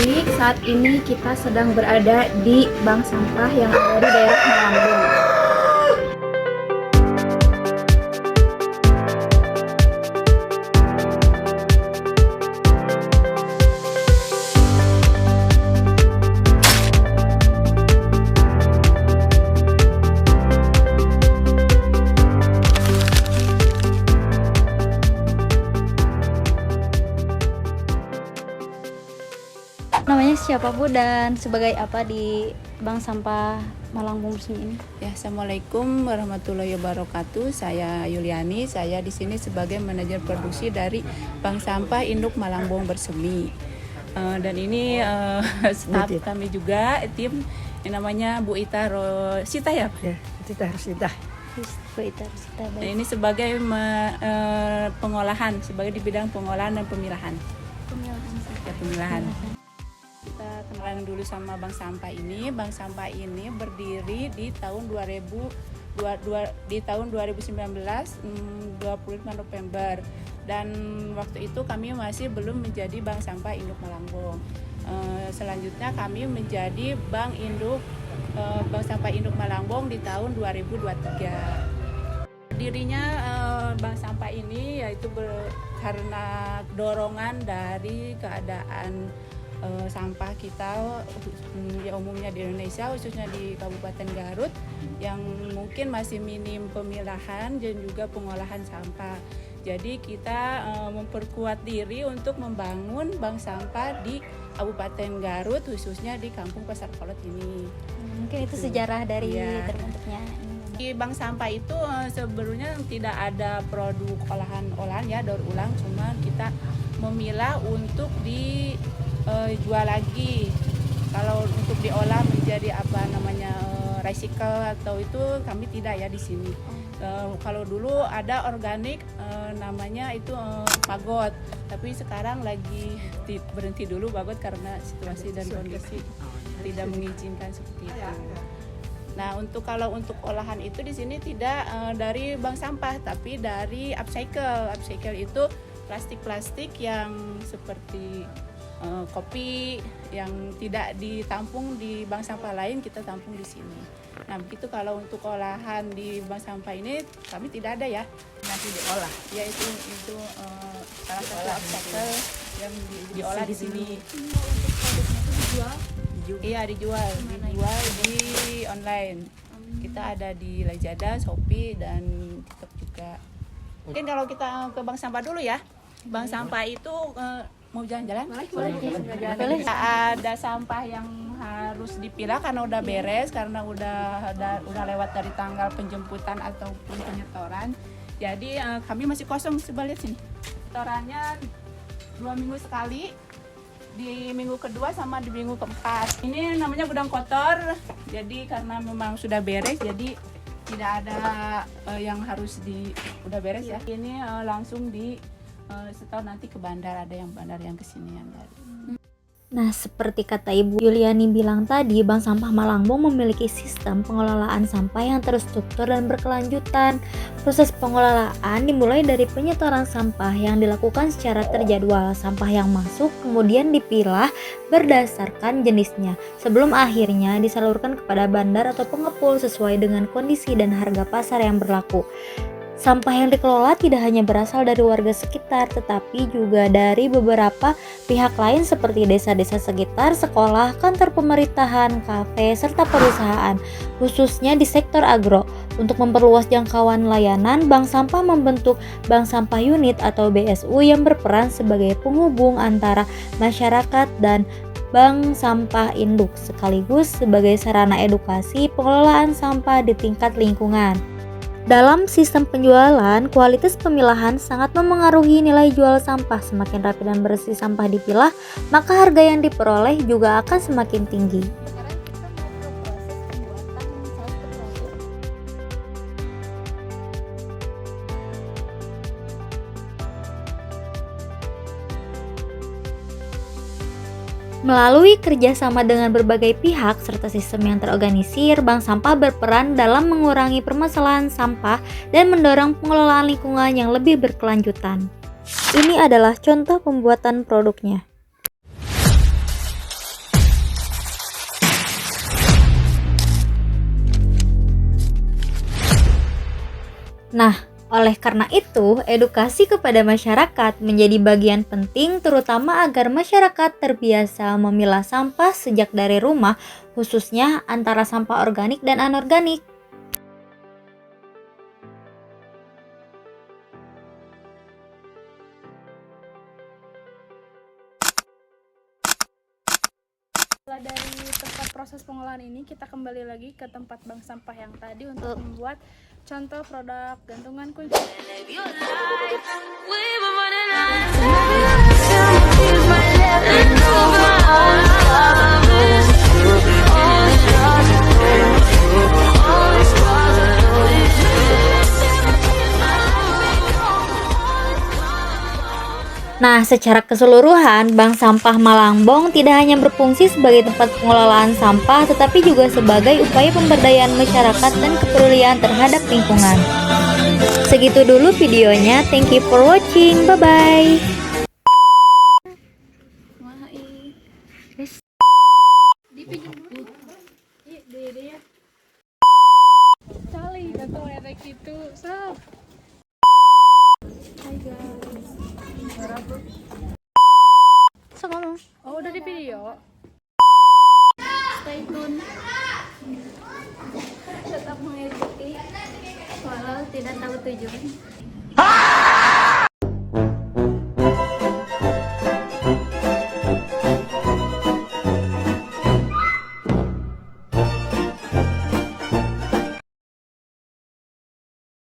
kembali. Saat ini kita sedang berada di bank sampah yang ada di daerah Malambung. Namanya siapa Bu dan sebagai apa di Bank Sampah Malambung Bersemi ini? Ya, Assalamualaikum warahmatullahi wabarakatuh. Saya Yuliani. Saya di sini sebagai manajer produksi dari Bank Sampah Induk Malambung Bersemi. Dan ini staf kami juga, tim yang namanya Bu Ita Rosita ya? Ya, Ita Rosita. Bu Ita Rosita. Nah, ini sebagai pengolahan, sebagai di bidang pengolahan dan pemilahan. Pemilahan. Kita kenalan dulu sama Bank Sampah ini. Bank Sampah ini berdiri di tahun 2019, 25 November. Dan waktu itu kami masih belum menjadi Bank Sampah Induk Malambung. Selanjutnya kami menjadi Bank Sampah Induk Malambung di tahun 2023. Berdirinya Bank Sampah ini yaitu karena dorongan dari keadaan sampah kita ya umumnya di Indonesia, khususnya di Kabupaten Garut yang mungkin masih minim pemilahan dan juga pengolahan sampah. Jadi kita memperkuat diri untuk membangun bank sampah di Kabupaten Garut, khususnya di Kampung Pasar Kolot ini. Mungkin itu sejarah dari terbentuknya. Di bank sampah itu sebenarnya tidak ada produk olahan ya, daur ulang, cuma kita memilah untuk dijual lagi. Kalau untuk diolah menjadi recycle atau itu kami tidak ya di sini. Kalau dulu ada organik namanya itu Magot, tapi sekarang lagi berhenti dulu Magot karena situasi dan kondisi tidak mengizinkan seperti itu. Nah, kalau untuk olahan itu di sini tidak dari bank sampah, tapi dari upcycle. Upcycle itu plastik-plastik yang seperti kopi yang tidak ditampung di bank sampah lain, kita tampung di sini. Nah, begitu kalau untuk olahan di bank sampah ini kami tidak ada ya, masih diolah. Ya itu salah satu upcycle yang diolah di sini. Untuk produknya itu dijual? Iya, dijual di online. Kita ada di Lazada, Shopee, dan TikTok juga. Mungkin kalau kita ke bank sampah dulu ya. Bank sampah itu mau jalan-jalan? Boleh. Ada sampah yang harus dipilah karena udah beres, karena udah lewat dari tanggal penjemputan ataupun penyetoran. Jadi kami masih kosong, coba lihat sini. Setorannya 2 minggu sekali. Di minggu kedua sama di minggu keempat. Ini namanya gudang kotor. Jadi karena memang sudah beres, jadi tidak ada yang harus udah beres ya. Ini langsung setor nanti ke bandar, ada yang bandar yang kesinian dari. Nah, seperti kata Ibu Yuliani bilang tadi, Bank Sampah Malambung memiliki sistem pengelolaan sampah yang terstruktur dan berkelanjutan. Proses pengelolaan dimulai dari penyetoran sampah yang dilakukan secara terjadwal. Sampah yang masuk kemudian dipilah berdasarkan jenisnya, sebelum akhirnya disalurkan kepada bandar atau pengepul sesuai dengan kondisi dan harga pasar yang berlaku. Sampah yang dikelola tidak hanya berasal dari warga sekitar, tetapi juga dari beberapa pihak lain seperti desa-desa sekitar, sekolah, kantor pemerintahan, kafe, serta perusahaan, khususnya di sektor agro. Untuk memperluas jangkauan layanan, Bank Sampah membentuk Bank Sampah Unit atau BSU yang berperan sebagai penghubung antara masyarakat dan Bank Sampah Induk, sekaligus sebagai sarana edukasi pengelolaan sampah di tingkat lingkungan. Dalam sistem penjualan, kualitas pemilahan sangat memengaruhi nilai jual sampah. Semakin rapi dan bersih sampah dipilah, maka harga yang diperoleh juga akan semakin tinggi. Melalui kerjasama dengan berbagai pihak serta sistem yang terorganisir, Bank Sampah berperan dalam mengurangi permasalahan sampah dan mendorong pengelolaan lingkungan yang lebih berkelanjutan. Ini adalah contoh pembuatan produknya. Nah, oleh karena itu, edukasi kepada masyarakat menjadi bagian penting terutama agar masyarakat terbiasa memilah sampah sejak dari rumah, khususnya antara sampah organik dan anorganik. Setelah dari tempat proses pengolahan ini, kita kembali lagi ke tempat bank sampah yang tadi untuk membuat contoh produk gantungan kunci. Nah, secara keseluruhan, Bank Sampah Malangbong tidak hanya berfungsi sebagai tempat pengelolaan sampah, tetapi juga sebagai upaya pemberdayaan masyarakat dan kepedulian terhadap lingkungan. Segitu dulu videonya, thank you for watching, bye-bye. Cali, gantung merek itu, so. Hai guys. Oh, udah di video. Stay tune. Tetap mengikuti walau tidak tahu tujuan.